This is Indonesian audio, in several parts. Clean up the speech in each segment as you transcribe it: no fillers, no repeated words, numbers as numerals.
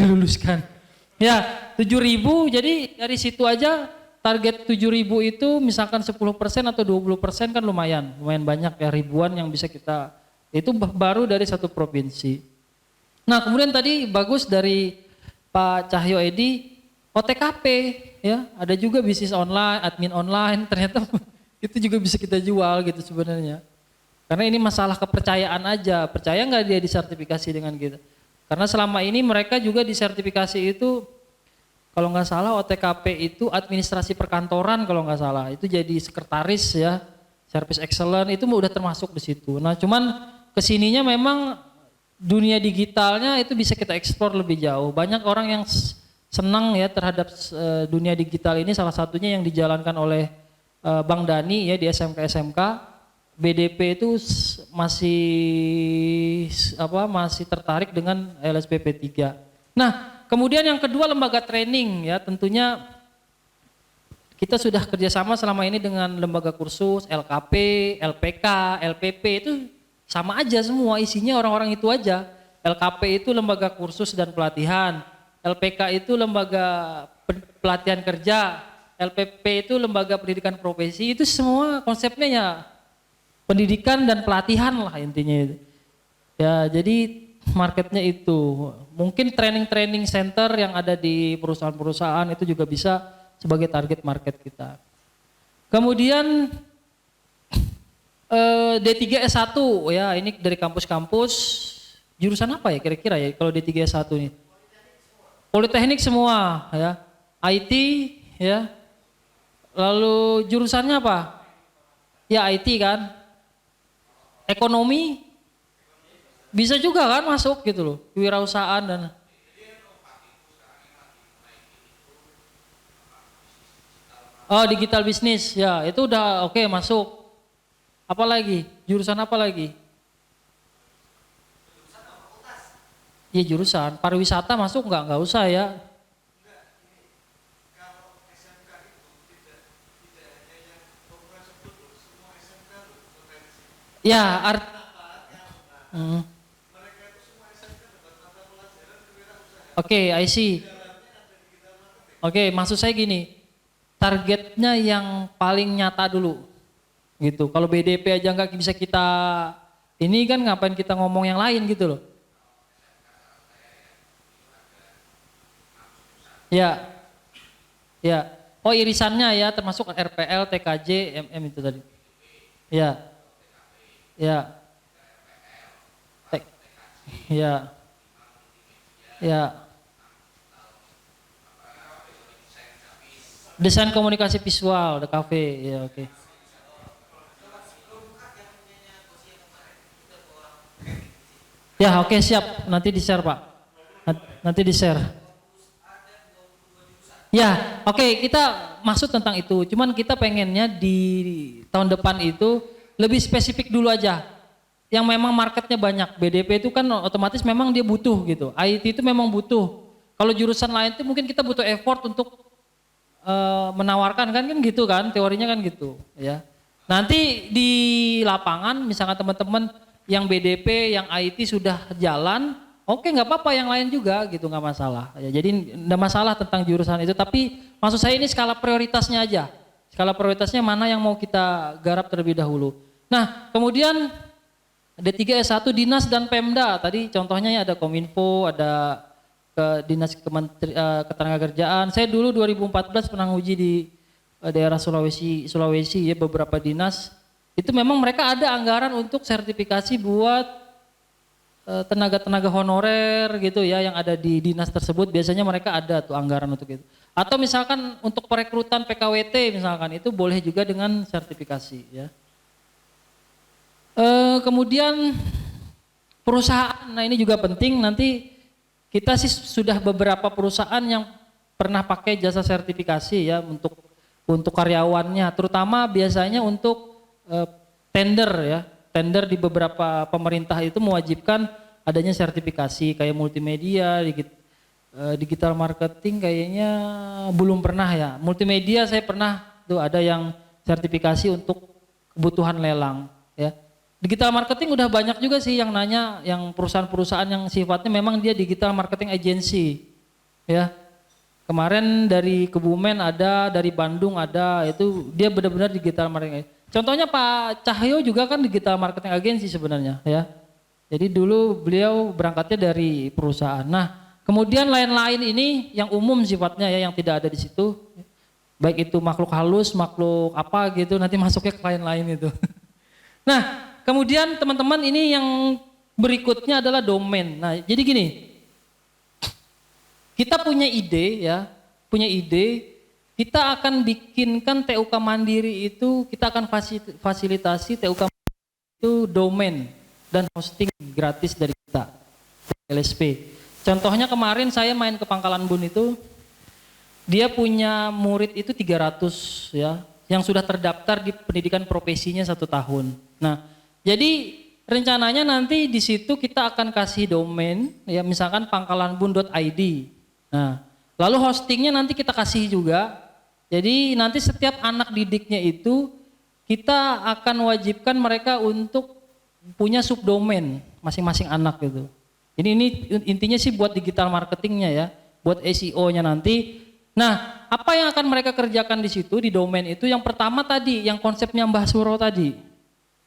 diluluskan. Ya, 7.000, jadi dari situ aja target 7.000 itu misalkan 10% atau 20% kan lumayan banyak ya, ribuan yang bisa kita, itu baru dari satu provinsi. Nah kemudian tadi bagus dari Pak Cahyo Edi, OTKP ya, ada juga bisnis online, admin online, ternyata itu juga bisa kita jual gitu sebenarnya. Karena ini masalah kepercayaan aja, percaya nggak dia disertifikasi dengan kita. Karena selama ini mereka juga disertifikasi itu, kalau nggak salah OTKP itu administrasi perkantoran kalau nggak salah, itu jadi sekretaris ya, service excellent itu udah termasuk di situ. Nah cuman kesininya memang dunia digitalnya itu bisa kita eksplor lebih jauh. Banyak orang yang senang ya terhadap dunia digital ini, salah satunya yang dijalankan oleh Bang Dani ya di SMK. BDP itu masih tertarik dengan LSPP 3. Nah, kemudian yang kedua lembaga training ya, tentunya kita sudah kerjasama selama ini dengan lembaga kursus, LKP, LPK, LPP itu sama aja semua, isinya orang-orang itu aja. LKP itu lembaga kursus dan pelatihan, LPK itu lembaga pelatihan kerja, LPP itu lembaga pendidikan profesi, itu semua konsepnya ya pendidikan dan pelatihan lah intinya itu. Ya, jadi marketnya itu. Mungkin training center yang ada di perusahaan-perusahaan itu juga bisa sebagai target market kita. Kemudian D3 S1 ya, ini dari kampus-kampus. Jurusan apa ya kira-kira ya kalau D3 S1 ini? Politeknik semua ya. IT ya. Lalu jurusannya apa? Ya IT kan. Ekonomi bisa juga kan masuk gitu loh, kewirausahaan dan digital bisnis ya, itu udah oke, masuk. Apa lagi? Jurusan apa lagi? Ya jurusan pariwisata masuk nggak usah ya. Ya Oke, I see. Oke, maksud saya gini, targetnya yang paling nyata dulu, gitu. Kalau BDP aja nggak bisa kita, ini kan ngapain kita ngomong yang lain gitu loh. Ya, ya. Oh irisannya ya, termasuk RPL, TKJ, MM itu tadi. Ya, ya, ya, ya. Desain komunikasi visual, The Cafe, ya oke. Ya oke siap, nanti di-share Pak. Nanti di-share. Ya oke, kita maksud tentang itu, cuman kita pengennya di tahun depan itu lebih spesifik dulu aja. Yang memang marketnya banyak, BDP itu kan otomatis memang dia butuh gitu. IT itu memang butuh. Kalau jurusan lain itu mungkin kita butuh effort untuk menawarkan kan gitu kan, teorinya kan gitu ya. Nanti di lapangan misalkan teman-teman yang BDP, yang IT sudah jalan, oke nggak apa-apa yang lain juga gitu, nggak masalah. Ya, jadi nggak masalah tentang jurusan itu, tapi maksud saya ini skala prioritasnya aja. Skala prioritasnya mana yang mau kita garap terlebih dahulu. Nah kemudian D3 S1 Dinas dan Pemda, tadi contohnya ya ada Kominfo, ada ke Dinas Ketenagakerjaan. Saya dulu 2014 pernah nguji di daerah Sulawesi ya, beberapa dinas. Itu memang mereka ada anggaran untuk sertifikasi buat tenaga-tenaga honorer gitu ya yang ada di dinas tersebut. Biasanya mereka ada tuh anggaran untuk itu. Atau misalkan untuk perekrutan PKWT misalkan, itu boleh juga dengan sertifikasi ya. Kemudian perusahaan, nah ini juga penting, nanti kita sih sudah beberapa perusahaan yang pernah pakai jasa sertifikasi ya untuk karyawannya, terutama biasanya untuk tender ya. Tender di beberapa pemerintah itu mewajibkan adanya sertifikasi kayak multimedia, digital marketing kayaknya belum pernah ya. Multimedia saya pernah tuh ada yang sertifikasi untuk kebutuhan lelang ya. Digital marketing udah banyak juga sih yang nanya, yang perusahaan-perusahaan yang sifatnya memang dia digital marketing agency. ya. Kemarin dari Kebumen ada, dari Bandung ada, itu dia benar-benar digital marketing. Contohnya Pak Cahyo juga kan digital marketing agency sebenarnya, ya. Jadi dulu beliau berangkatnya dari perusahaan. Nah, kemudian lain-lain ini yang umum sifatnya ya, yang tidak ada di situ. Baik itu makhluk halus, makhluk apa gitu, nanti masuknya ke lain-lain itu. Nah, kemudian teman-teman ini yang berikutnya adalah domain. Nah, jadi gini, kita punya ide ya, kita akan bikinkan TUK Mandiri itu, kita akan fasilitasi TUK itu domain dan hosting gratis dari kita, LSP. Contohnya kemarin saya main ke Pangkalan Bun itu, dia punya murid itu 300 ya, yang sudah terdaftar di pendidikan profesinya 1 tahun. Nah, jadi rencananya nanti di situ kita akan kasih domain, ya misalkan pangkalanbun.id. Nah, lalu hostingnya nanti kita kasih juga. Jadi nanti setiap anak didiknya itu kita akan wajibkan mereka untuk punya subdomain masing-masing anak gitu. Ini intinya sih buat digital marketingnya ya, buat SEO-nya nanti. Nah, apa yang akan mereka kerjakan di situ di domain itu? Yang pertama tadi, yang konsepnya Mbah Suro tadi,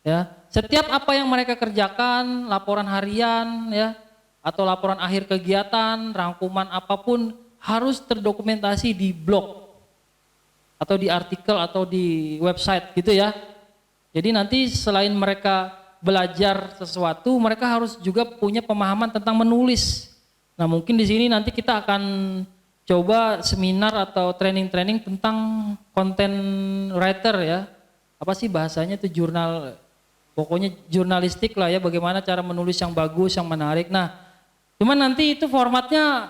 ya. Setiap apa yang mereka kerjakan, laporan harian, ya, atau laporan akhir kegiatan, rangkuman apapun harus terdokumentasi di blog atau di artikel atau di website gitu ya. Jadi nanti selain mereka belajar sesuatu, mereka harus juga punya pemahaman tentang menulis. Nah, mungkin di sini nanti kita akan coba seminar atau training-training tentang content writer ya. Apa sih bahasanya itu, jurnal, pokoknya jurnalistik lah ya, bagaimana cara menulis yang bagus, yang menarik. Nah, cuman nanti itu formatnya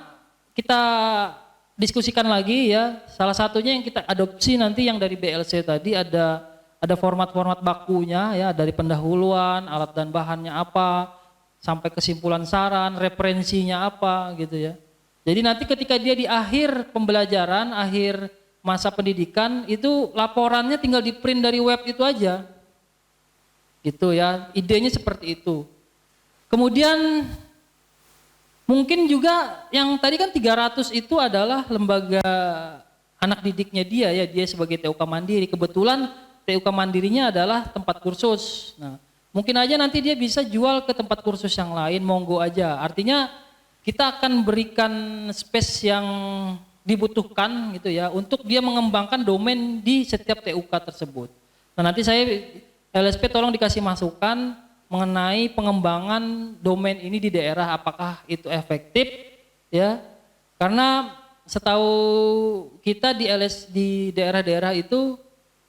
kita diskusikan lagi ya. Salah satunya yang kita adopsi nanti yang dari BLC tadi ada format-format bakunya ya, dari pendahuluan, alat dan bahannya apa, sampai kesimpulan saran, referensinya apa gitu ya. Jadi nanti ketika dia di akhir pembelajaran, akhir masa pendidikan, itu laporannya tinggal di print dari web itu aja. Gitu ya, idenya seperti itu. Kemudian mungkin juga yang tadi kan 300 itu adalah lembaga anak didiknya dia ya, dia sebagai TUK Mandiri. Kebetulan TUK Mandirinya adalah tempat kursus. Nah, mungkin aja nanti dia bisa jual ke tempat kursus yang lain, monggo aja. Artinya kita akan berikan space yang dibutuhkan gitu ya, untuk dia mengembangkan domain di setiap TUK tersebut. Nah, nanti saya LSP tolong dikasih masukan mengenai pengembangan domain ini di daerah, apakah itu efektif ya, karena setahu kita di daerah-daerah itu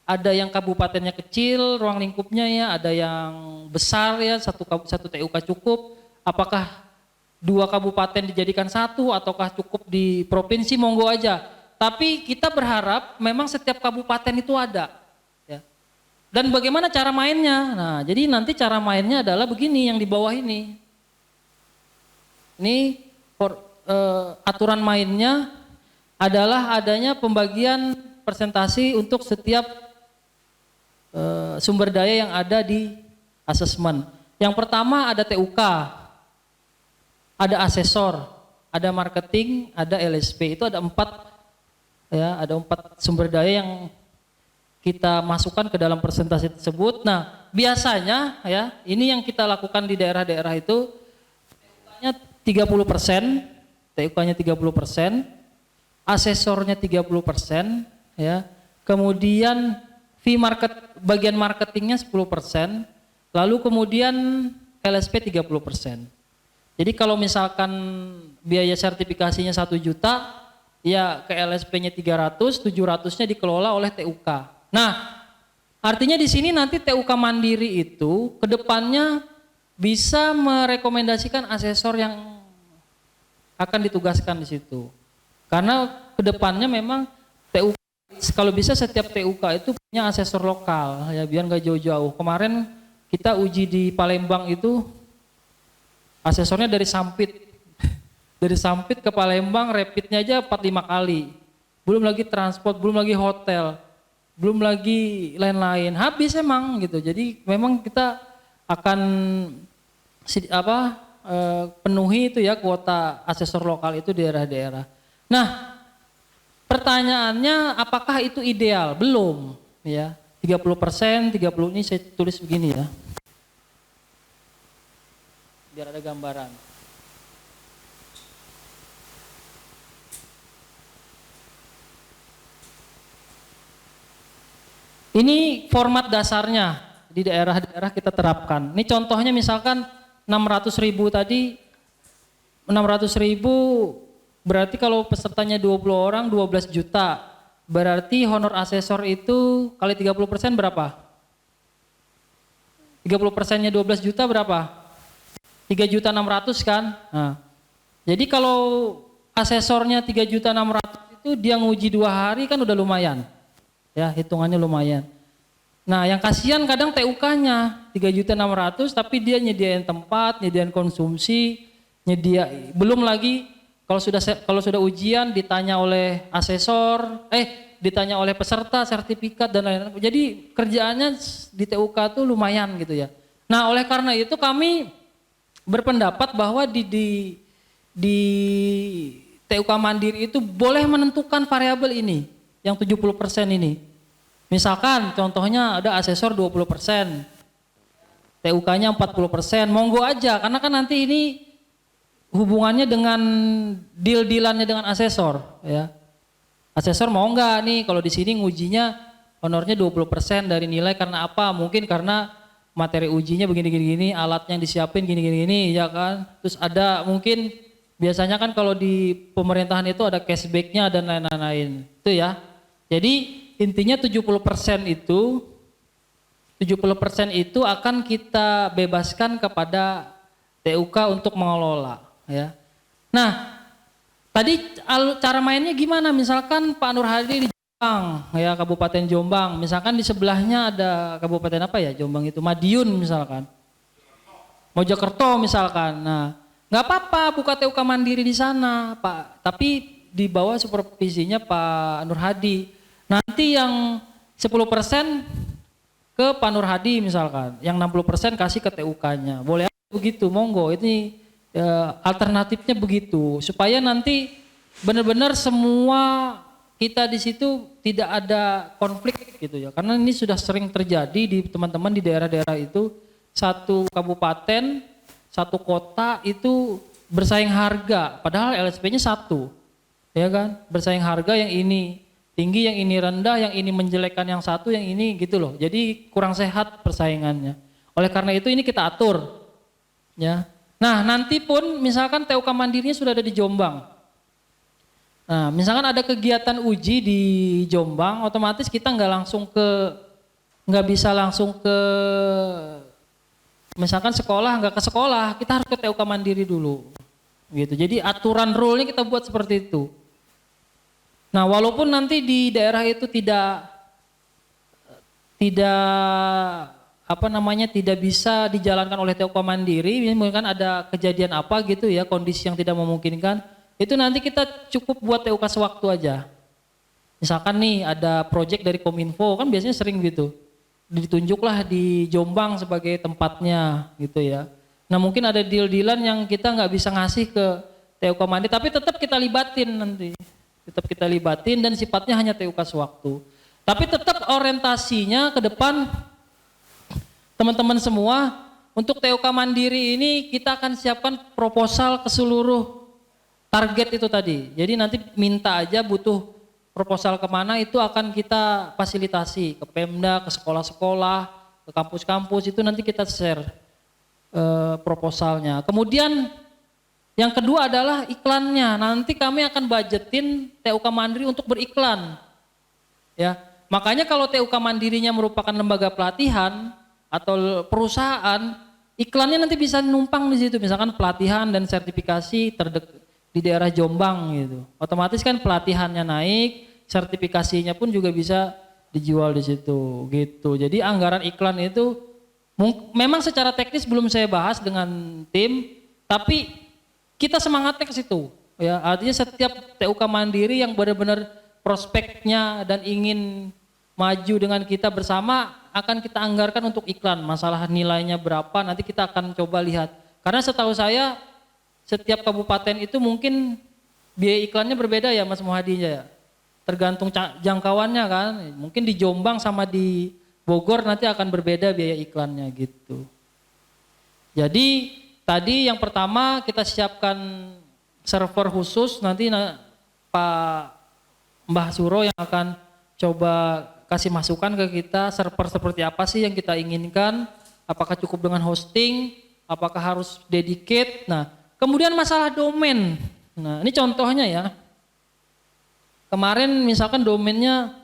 ada yang kabupatennya kecil ruang lingkupnya ya, ada yang besar ya, satu TUK cukup. Apakah 2 kabupaten dijadikan 1 ataukah cukup di provinsi, monggo aja. Tapi kita berharap memang setiap kabupaten itu ada. Ya. Dan bagaimana cara mainnya? Nah, jadi nanti cara mainnya adalah begini yang di bawah ini. Ini aturan mainnya adalah adanya pembagian presentasi untuk setiap sumber daya yang ada di asesmen. Yang pertama ada TUK, ada asesor, ada marketing, ada LSP. Itu ada 4 ya, ada 4 sumber daya yang kita masukkan ke dalam presentasi tersebut. Nah, biasanya ya, ini yang kita lakukan di daerah-daerah itu TUK-nya 30%, TUK-nya 30%, asesornya 30% ya. Kemudian fee bagian marketingnya 10%, lalu kemudian LSP 30%. Jadi kalau misalkan biaya sertifikasinya 1 juta, ya ke LSP-nya 300, 700-nya dikelola oleh TUK. Nah, artinya di sini nanti TUK Mandiri itu ke depannya bisa merekomendasikan asesor yang akan ditugaskan di situ. Karena ke depannya memang TUK, kalau bisa setiap TUK itu punya asesor lokal ya, biar nggak jauh-jauh. Kemarin kita uji di Palembang itu, asesornya dari Sampit. Dari Sampit ke Palembang rapidnya aja 4-5 kali. Belum lagi transport, belum lagi hotel, belum lagi lain-lain. Habis emang gitu. Jadi memang kita akan penuhi itu ya kuota asesor lokal itu di daerah-daerah. Nah, pertanyaannya apakah itu ideal? Belum, ya. 30%, 30 ini saya tulis begini ya. Biar ada gambaran. Ini format dasarnya di daerah-daerah kita terapkan. Ini contohnya misalkan 600.000 tadi, 600.000 berarti kalau pesertanya 20 orang 12 juta. Berarti honor asesor itu kali 30% berapa? 30%-nya 12 juta berapa? 3.600.000 kan? Nah, jadi kalau asesornya 3.600.000 itu dia nguji 2 hari kan udah lumayan. Ya, hitungannya lumayan. Nah, yang kasihan kadang TUK-nya 3.600.000 tapi dia nyediain tempat, nyediain konsumsi, belum lagi kalau sudah ujian ditanya oleh asesor, ditanya oleh peserta sertifikat dan lain-lain. Jadi kerjaannya di TUK tuh lumayan gitu ya. Nah, oleh karena itu kami berpendapat bahwa di TUK Mandiri itu boleh menentukan variabel ini, yang 70% ini. Misalkan contohnya ada asesor 20%, TUK-nya 40%, monggo aja karena kan nanti ini hubungannya dengan deal-dealannya dengan asesor ya. Asesor mau enggak nih kalau di sini ngujinya honornya 20% dari nilai karena apa? Mungkin karena materi ujinya begini-gini, alatnya yang disiapin gini-gini ya kan. Terus ada mungkin biasanya kan kalau di pemerintahan itu ada cashback-nya dan lain-lain. Itu ya. Jadi intinya 70% itu akan kita bebaskan kepada TUK untuk mengelola ya. Nah, tadi cara mainnya gimana? Misalkan Pak Nur Hadi di Jombang ya, Kabupaten Jombang. Misalkan di sebelahnya ada Kabupaten apa ya? Jombang itu Madiun misalkan. Mojokerto misalkan. Nah, nggak apa-apa buka TUK Mandiri di sana, Pak. Tapi di bawah supervisinya Pak Nur Hadi. Nanti yang 10% ke Pak Nur Hadi misalkan, yang 60% kasih ke TUK-nya. Boleh begitu, monggo. Ini alternatifnya begitu, supaya nanti benar-benar semua kita di situ tidak ada konflik gitu ya. Karena ini sudah sering terjadi di teman-teman di daerah-daerah itu, satu kabupaten, satu kota itu bersaing harga, padahal LSP-nya satu, ya kan? Bersaing harga yang ini tinggi, yang ini rendah, yang ini menjelekkan yang satu, yang ini gitu loh. Jadi kurang sehat persaingannya. Oleh karena itu ini kita atur. Ya. Nah, nanti pun misalkan TUK Mandirinya sudah ada di Jombang. Nah, misalkan ada kegiatan uji di Jombang, otomatis kita nggak bisa langsung ke misalkan sekolah, nggak ke sekolah, kita harus ke TUK Mandiri dulu. Gitu. Jadi aturan rule-nya kita buat seperti itu. Nah, walaupun nanti di daerah itu tidak tidak bisa dijalankan oleh TUK Mandiri, mungkin ada kejadian apa gitu ya, kondisi yang tidak memungkinkan, itu nanti kita cukup buat TUK sewaktu aja. Misalkan nih ada proyek dari Kominfo, kan biasanya sering gitu, ditunjuklah di Jombang sebagai tempatnya gitu ya. Nah, mungkin ada deal-dealan yang kita nggak bisa ngasih ke TUK Mandiri, tapi tetap kita libatin nanti. Tetap kita libatin dan sifatnya hanya TUK sewaktu. Tapi tetap orientasinya ke depan teman-teman semua untuk TUK Mandiri ini kita akan siapkan proposal ke seluruh target itu tadi. Jadi nanti minta aja butuh proposal kemana itu akan kita fasilitasi ke Pemda, ke sekolah-sekolah, ke kampus-kampus itu nanti kita share proposalnya. Kemudian yang kedua adalah iklannya. Nanti kami akan budgetin TUK Mandiri untuk beriklan. Ya, makanya kalau TUK Mandirinya merupakan lembaga pelatihan atau perusahaan, iklannya nanti bisa numpang di situ. Misalkan pelatihan dan sertifikasi di daerah Jombang gitu. Otomatis kan pelatihannya naik, sertifikasinya pun juga bisa dijual di situ gitu. Jadi anggaran iklan itu memang secara teknis belum saya bahas dengan tim, tapi kita semangatnya ke situ, ya. Artinya setiap TUK Mandiri yang benar-benar prospeknya dan ingin maju dengan kita bersama akan kita anggarkan untuk iklan. Masalah nilainya berapa nanti kita akan coba lihat. Karena setahu saya setiap kabupaten itu mungkin biaya iklannya berbeda ya Mas Muhadi ya. Tergantung jangkauannya kan. Mungkin di Jombang sama di Bogor nanti akan berbeda biaya iklannya gitu. Jadi tadi yang pertama kita siapkan server khusus, nanti Pak Mbah Suro yang akan coba kasih masukan ke kita server seperti apa sih yang kita inginkan, apakah cukup dengan hosting, apakah harus dedicate. Nah, kemudian masalah domain. Nah, ini contohnya ya. Kemarin misalkan domainnya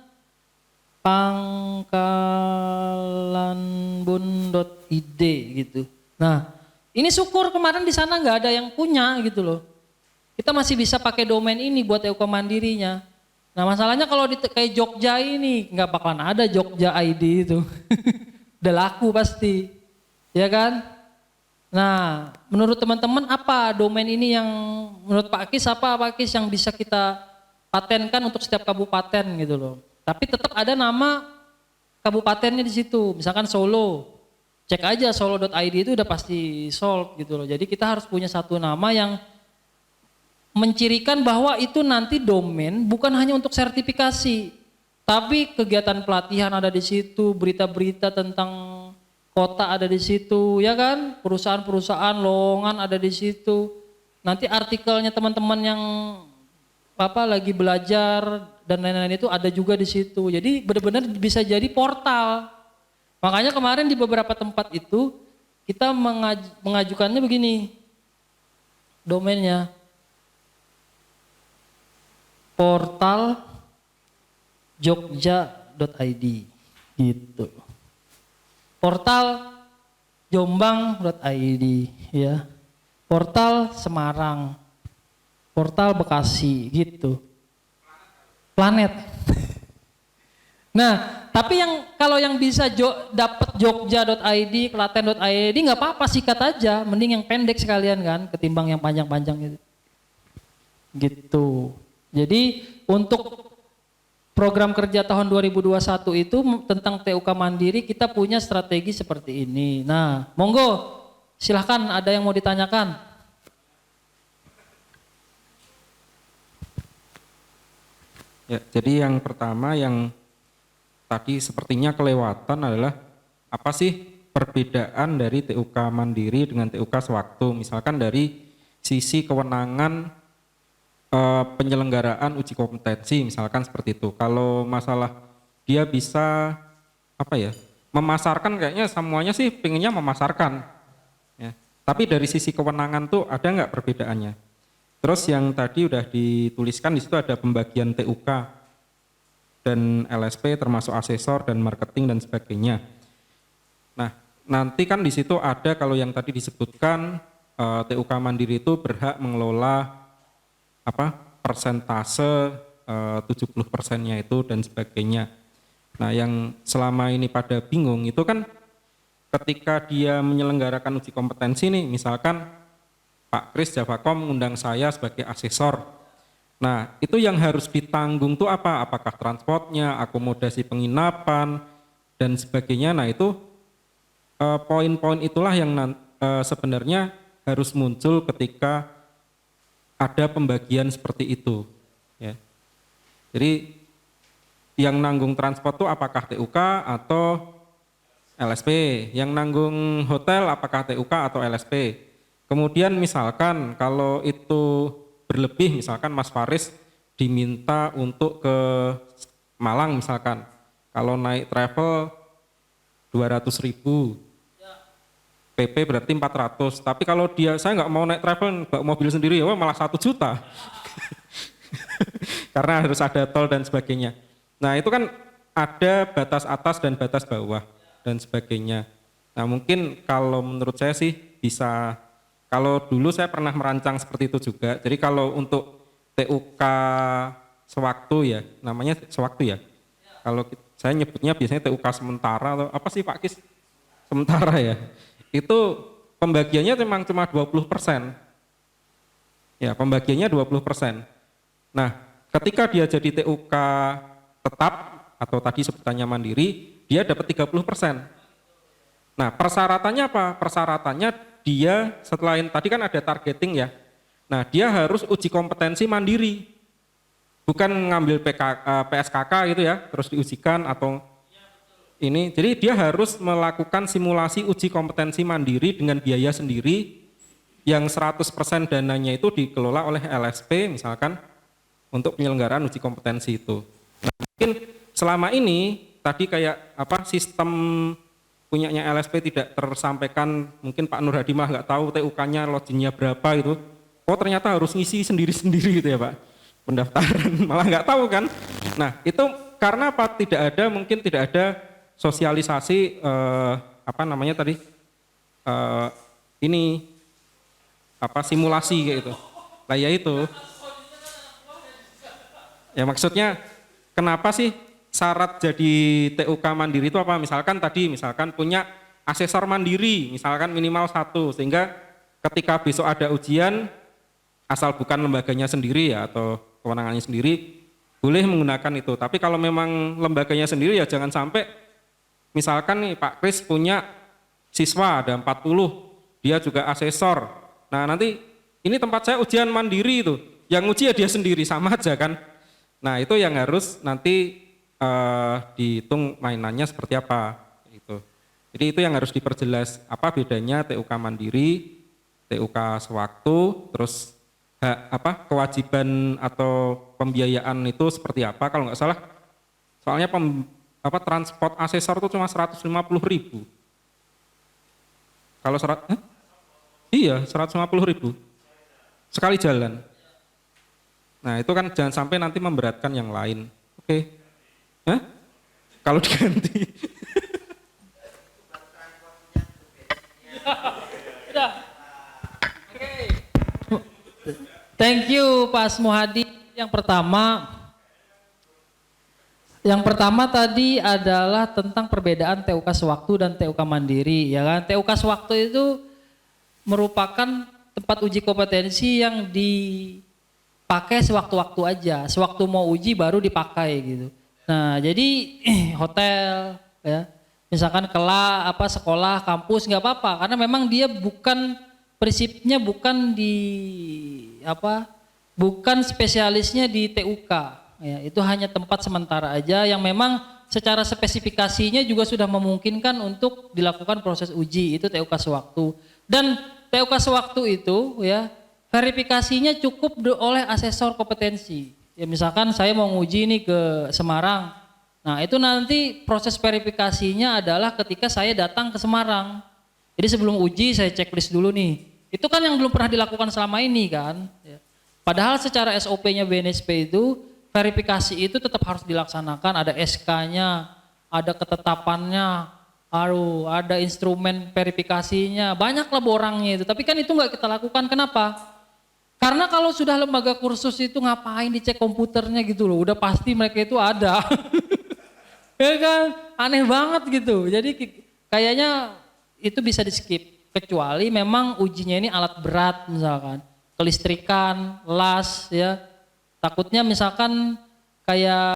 pangkalanbun.id gitu. Nah, ini syukur kemarin di sana nggak ada yang punya gitu loh. Kita masih bisa pakai domain ini buat TUK mandirinya. Nah, masalahnya kalau di kayak Jogja ini nggak bakalan ada Jogja ID itu. Udah laku pasti. Ya kan? Nah, menurut teman-teman apa domain ini yang menurut Pak Kis apa Pak Kis yang bisa kita patenkan untuk setiap kabupaten gitu loh. Tapi tetap ada nama kabupatennya di situ. Misalkan Solo. Cek aja solo.id itu udah pasti solve gitu loh. Jadi kita harus punya satu nama yang mencirikan bahwa itu nanti domain bukan hanya untuk sertifikasi, tapi kegiatan pelatihan ada di situ, berita-berita tentang kota ada di situ, ya kan? Perusahaan-perusahaan lowongan ada di situ. Nanti artikelnya teman-teman yang lagi belajar dan lain-lain itu ada juga di situ. Jadi benar-benar bisa jadi portal. Makanya kemarin di beberapa tempat itu kita mengajukannya begini domainnya. Portal jogja.id gitu. Portal jombang.id ya. Portal Semarang. Portal Bekasi gitu. Planet. Nah, tapi kalau yang bisa dapat jogja.id, klaten.id nggak apa-apa, sikat aja, mending yang pendek sekalian kan ketimbang yang panjang-panjang gitu. Gitu. Jadi untuk program kerja tahun 2021 itu tentang TUK Mandiri kita punya strategi seperti ini. Nah, monggo silahkan ada yang mau ditanyakan. Ya, jadi yang pertama yang tadi sepertinya kelewatan adalah apa sih perbedaan dari TUK Mandiri dengan TUK Sewaktu. Misalkan dari sisi kewenangan penyelenggaraan uji kompetensi misalkan seperti itu. Kalau masalah dia bisa memasarkan kayaknya semuanya sih pengennya memasarkan. Ya. Tapi dari sisi kewenangan tuh ada nggak perbedaannya? Terus yang tadi udah dituliskan di situ ada pembagian TUK dan LSP termasuk asesor dan marketing dan sebagainya. Nah, nanti kan di situ ada kalau yang tadi disebutkan TUK Mandiri itu berhak mengelola persentase 70%-nya itu dan sebagainya. Nah, yang selama ini pada bingung itu kan ketika dia menyelenggarakan uji kompetensi nih, misalkan Pak Kris Javakom mengundang saya sebagai asesor. Nah, itu yang harus ditanggung tuh apa? Apakah transportnya, akomodasi penginapan, dan sebagainya. Nah, itu poin-poin itulah yang sebenarnya harus muncul ketika ada pembagian seperti itu. Ya. Jadi, yang nanggung transport tuh apakah TUK atau LSP? Yang nanggung hotel apakah TUK atau LSP? Kemudian misalkan kalau itu berlebih, misalkan Mas Faris diminta untuk ke Malang misalkan, kalau naik travel 200.000, PP berarti 400, tapi kalau saya nggak mau naik travel, bawa mobil sendiri ya malah 1 juta. Karena harus ada tol dan sebagainya. Nah itu kan ada batas atas dan batas bawah dan sebagainya. Nah mungkin kalau menurut saya sih bisa. Kalau dulu saya pernah merancang seperti itu juga. Jadi kalau untuk TUK sewaktu ya, namanya sewaktu ya. Kalau saya nyebutnya biasanya TUK sementara atau apa sih Pak Kis? Sementara ya. Itu pembagiannya memang cuma 20%. Ya, pembagiannya 20%. Nah, ketika dia jadi TUK tetap atau tadi sebutannya mandiri, dia dapat 30%. Nah, persyaratannya apa? Persyaratannya dia tadi kan ada targeting ya. Nah, dia harus uji kompetensi mandiri. Bukan ngambil PSKK gitu ya, terus diujikan atau ini. Jadi dia harus melakukan simulasi uji kompetensi mandiri dengan biaya sendiri yang 100% dananya itu dikelola oleh LSP misalkan untuk penyelenggaraan uji kompetensi itu. Nah, mungkin selama ini tadi kayak sistem punyanya LSP tidak tersampaikan, mungkin Pak Nur Hadi malah nggak tahu TUK-nya login-nya berapa itu. Oh ternyata harus ngisi sendiri-sendiri gitu ya Pak, pendaftaran malah nggak tahu kan. Nah itu karena apa? Mungkin tidak ada sosialisasi simulasi kayak gitu. Nah ya itu. Ya maksudnya kenapa sih syarat jadi TUK mandiri itu apa? Misalkan punya asesor mandiri, misalkan minimal 1, sehingga ketika besok ada ujian, asal bukan lembaganya sendiri ya atau kewenangannya sendiri, boleh menggunakan itu. Tapi kalau memang lembaganya sendiri ya jangan sampai, misalkan nih Pak Kris punya siswa ada 40, dia juga asesor. Nah nanti ini tempat saya ujian mandiri itu, yang uji ya dia sendiri, sama aja kan. Nah itu yang harus nanti dihitung mainannya seperti apa itu. Jadi itu yang harus diperjelas apa bedanya TUK mandiri, TUK sewaktu, terus kewajiban atau pembiayaan itu seperti apa. Kalau nggak salah, soalnya transport asesor itu cuma 150.000. Kalau iya 150.000 sekali jalan. Nah itu kan jangan sampai nanti memberatkan yang lain. Oke. Hah? Kalau diganti. Thank you Pak Muhadi. Yang pertama tadi adalah tentang perbedaan TUK sewaktu dan TUK mandiri, ya kan? TUK sewaktu itu merupakan tempat uji kompetensi yang dipakai sewaktu-waktu aja. Sewaktu mau uji baru dipakai gitu. Nah, jadi hotel ya, misalkan sekolah, kampus nggak apa-apa karena memang dia prinsipnya bukan spesialisnya di TUK ya, itu hanya tempat sementara aja yang memang secara spesifikasinya juga sudah memungkinkan untuk dilakukan proses uji, itu TUK sewaktu. Dan TUK sewaktu itu ya verifikasinya cukup oleh asesor kompetensi. Ya misalkan saya mau nguji nih ke Semarang. Nah, itu nanti proses verifikasinya adalah ketika saya datang ke Semarang. Jadi sebelum uji saya checklist dulu nih. Itu kan yang belum pernah dilakukan selama ini kan. Padahal secara SOP-nya BNSP itu verifikasi itu tetap harus dilaksanakan, ada SK-nya, ada ketetapannya, ada instrumen verifikasinya, banyaklah borangnya itu. Tapi kan itu nggak kita lakukan, kenapa? Karena kalau sudah lembaga kursus itu ngapain dicek komputernya gitu loh, udah pasti mereka itu ada. Ya kan, aneh banget gitu. Jadi kayaknya itu bisa di skip, kecuali memang ujinya ini alat berat misalkan, kelistrikan, las ya. Takutnya misalkan kayak